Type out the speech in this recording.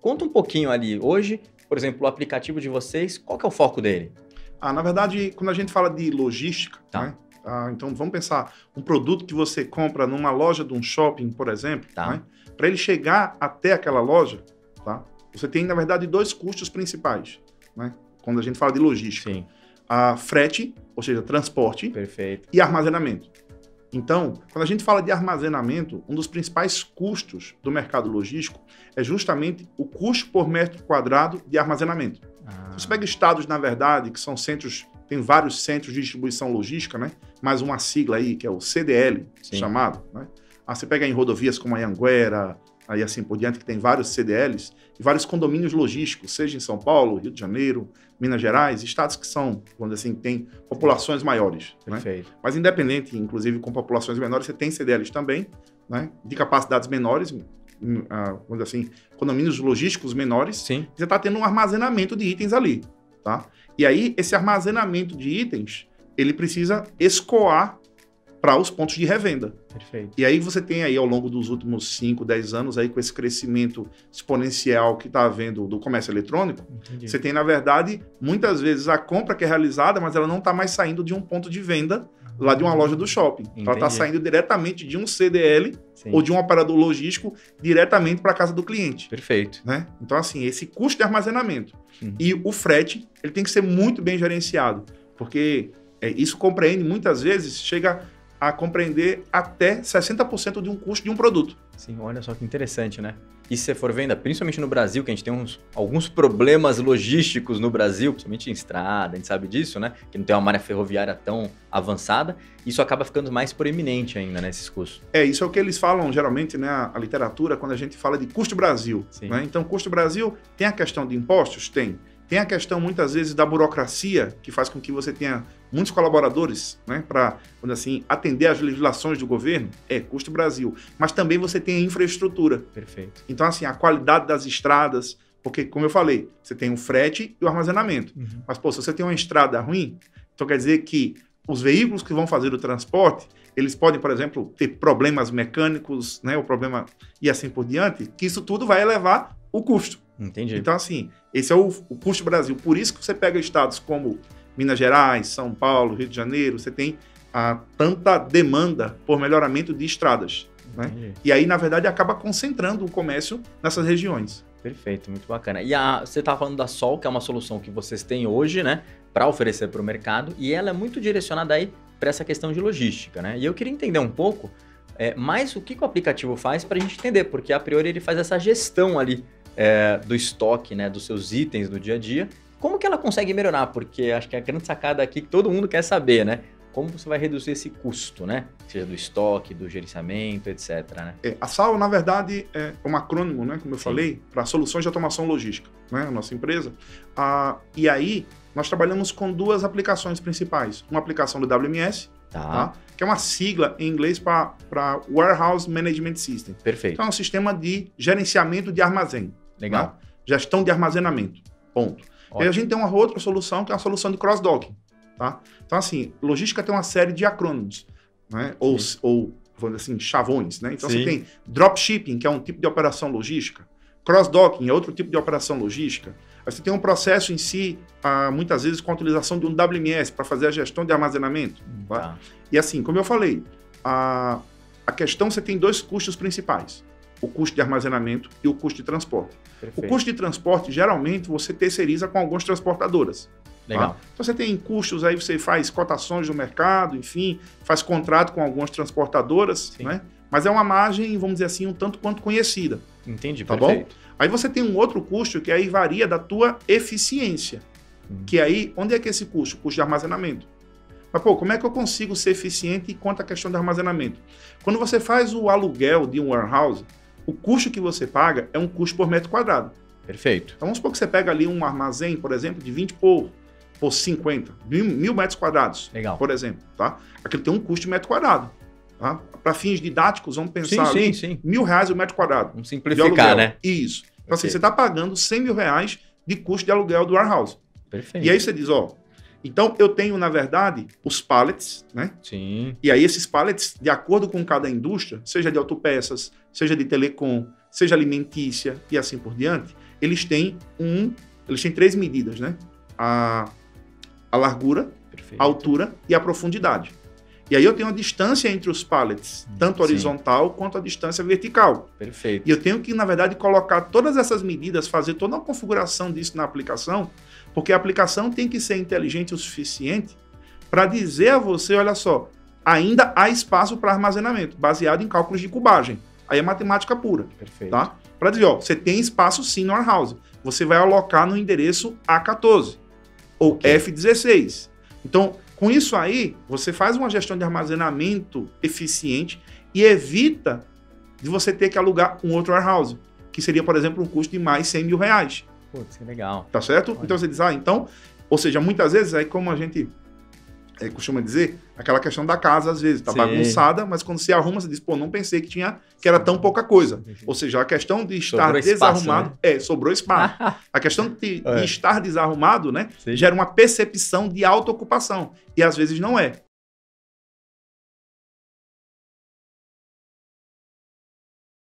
Conta um pouquinho ali. Hoje, por exemplo, o aplicativo de vocês, qual que é o foco dele? Na verdade, quando a gente fala de logística, Tá. né? Então vamos pensar, um produto que você compra numa loja de um shopping, por exemplo, Tá. né? Para ele chegar até aquela loja, tá? Você tem, na verdade, dois custos principais, né? Quando a gente fala de logística. Sim, Frete, ou seja, transporte, perfeito. e armazenamento. Então, quando a gente fala de armazenamento, um dos principais custos do mercado logístico é justamente o custo por metro quadrado de armazenamento. Você pega estados, na verdade, que são centros, tem vários centros de distribuição logística, né? Mais uma sigla aí, que é o CDL, Sim. chamado, né? Você pega em rodovias como a Anhanguera, aí assim por diante, que tem vários CDLs e vários condomínios logísticos, seja em São Paulo, Rio de Janeiro, Minas Gerais, estados que são, vamos dizer assim, têm populações maiores, né? Perfeito. Mas independente, inclusive com populações menores, você tem CDLs também, né? De capacidades menores, vamos dizer assim, condomínios logísticos menores. Sim. Você está tendo um armazenamento de itens ali, tá? E aí, esse armazenamento de itens, ele precisa escoar para os pontos de revenda. Perfeito. E aí você tem aí, ao longo dos últimos 5, 10 anos, aí com esse crescimento exponencial que está havendo do comércio eletrônico, Entendi. você tem, na verdade, muitas vezes a compra que é realizada, mas ela não está mais saindo de um ponto de venda lá de uma loja do shopping. Ela está Entendi. saindo diretamente de um CDL Sim. ou de um operador logístico diretamente para a casa do cliente. Perfeito. Né? Então, assim, esse custo de armazenamento Uhum. e o frete, ele tem que ser muito bem gerenciado, porque isso compreende, muitas vezes, chega a compreender até 60% de um custo de um produto. Sim, olha só que interessante, né? E se você for vendo, principalmente no Brasil, que a gente tem alguns problemas logísticos no Brasil, principalmente em estrada, a gente sabe disso, né? Que não tem uma malha ferroviária tão avançada, isso acaba ficando mais proeminente ainda, né, esses custos. Isso é o que eles falam, geralmente, né, a literatura, quando a gente fala de custo Brasil. Né? Então, custo Brasil tem a questão de impostos? Tem. Tem a questão, muitas vezes, da burocracia, que faz com que você tenha muitos colaboradores, né, para, assim, atender às legislações do governo. Custo Brasil. Mas também você tem a infraestrutura. Perfeito. Então, assim, a qualidade das estradas, porque, como eu falei, você tem o frete e o armazenamento. Uhum. Mas, pô, se você tem uma estrada ruim, então quer dizer que os veículos que vão fazer o transporte, eles podem, por exemplo, ter problemas mecânicos, né, o problema e assim por diante, que isso tudo vai elevar o custo. Entendi. Então, assim, esse é o custo Brasil. Por isso que você pega estados como Minas Gerais, São Paulo, Rio de Janeiro, você tem tanta demanda por melhoramento de estradas. Né? E aí, na verdade, acaba concentrando o comércio nessas regiões. Perfeito, muito bacana. E você estava falando da Sol, que é uma solução que vocês têm hoje, né, para oferecer para o mercado, e ela é muito direcionada aí para essa questão de logística, né? E eu queria entender um pouco mais o que o aplicativo faz para a gente entender, porque a priori ele faz essa gestão ali do estoque, né, dos seus itens do dia a dia. Como que ela consegue melhorar? Porque acho que a grande sacada aqui que todo mundo quer saber, né? Como você vai reduzir esse custo, né? Seja do estoque, do gerenciamento, etc. Né? A SAL, na verdade, é um acrônimo, né, como eu falei, para Soluções de Automação Logística, né, a nossa empresa. E aí, nós trabalhamos com duas aplicações principais. Uma aplicação do WMS, tá? Que é uma sigla em inglês para Warehouse Management System. Perfeito. Então, é um sistema de gerenciamento de armazém. Legal. Tá? Gestão de armazenamento. Ponto. E aí a gente tem uma outra solução, que é uma solução de cross-docking. Tá? Então, assim, logística tem uma série de acrônimos, né? Ou, vamos dizer assim, chavões. Né? Então, você tem dropshipping, que é um tipo de operação logística. Cross-docking é outro tipo de operação logística. Aí você tem um processo em si, muitas vezes com a utilização de um WMS para fazer a gestão de armazenamento. Tá? E assim, como eu falei, a questão, você tem dois custos principais. O custo de armazenamento e o custo de transporte. Perfeito. O custo de transporte, geralmente, você terceiriza com algumas transportadoras. Legal. Tá? Então, você tem custos aí, você faz cotações no mercado, enfim, faz contrato com algumas transportadoras, né? Mas é uma margem, vamos dizer assim, um tanto quanto conhecida. Entendi, tá perfeito. Bom? Aí você tem um outro custo que aí varia da tua eficiência. Que aí, onde é que é esse custo? O custo de armazenamento. Mas, pô, como é que eu consigo ser eficiente quanto à questão de armazenamento? Quando você faz o aluguel de um warehouse, o custo que você paga é um custo por metro quadrado. Perfeito. Então, vamos supor que você pega ali um armazém, por exemplo, de 20 por 50, 1.000 metros quadrados, Legal. Por exemplo. Tá? Aquilo tem um custo de metro quadrado. Tá? Para fins didáticos, vamos pensar ali, R$1.000 o metro quadrado. Vamos simplificar, né? Isso. Então, assim, você está pagando R$100.000 de custo de aluguel do warehouse. Perfeito. E aí você diz, então eu tenho, na verdade, os pallets, né? Sim. E aí esses pallets, de acordo com cada indústria, seja de autopeças, seja de telecom, seja alimentícia e assim por diante, eles têm 3 medidas, né? A largura, Perfeito. a altura e a profundidade. E aí eu tenho a distância entre os pallets, tanto horizontal quanto a distância vertical. Perfeito. E eu tenho que, na verdade, colocar todas essas medidas, fazer toda uma configuração disso na aplicação, porque a aplicação tem que ser inteligente o suficiente para dizer a você, olha só, ainda há espaço para armazenamento, baseado em cálculos de cubagem. Aí é matemática pura. Perfeito. Tá? Para dizer, ó, você tem espaço sim no warehouse. Você vai alocar no endereço A14 ou F16. Então, com isso aí, você faz uma gestão de armazenamento eficiente e evita de você ter que alugar um outro warehouse, que seria, por exemplo, um custo de mais 100 mil reais. Putz, que legal. Tá certo? Olha. Então você diz, então, ou seja, muitas vezes, aí como a gente costuma dizer, aquela questão da casa, às vezes, tá bagunçada, mas quando você arruma, você diz, pô, não pensei que era tão pouca coisa. Ou seja, a questão de estar desarrumado, sobrou espaço. A questão de estar desarrumado, né, gera uma percepção de auto-ocupação. E às vezes não é.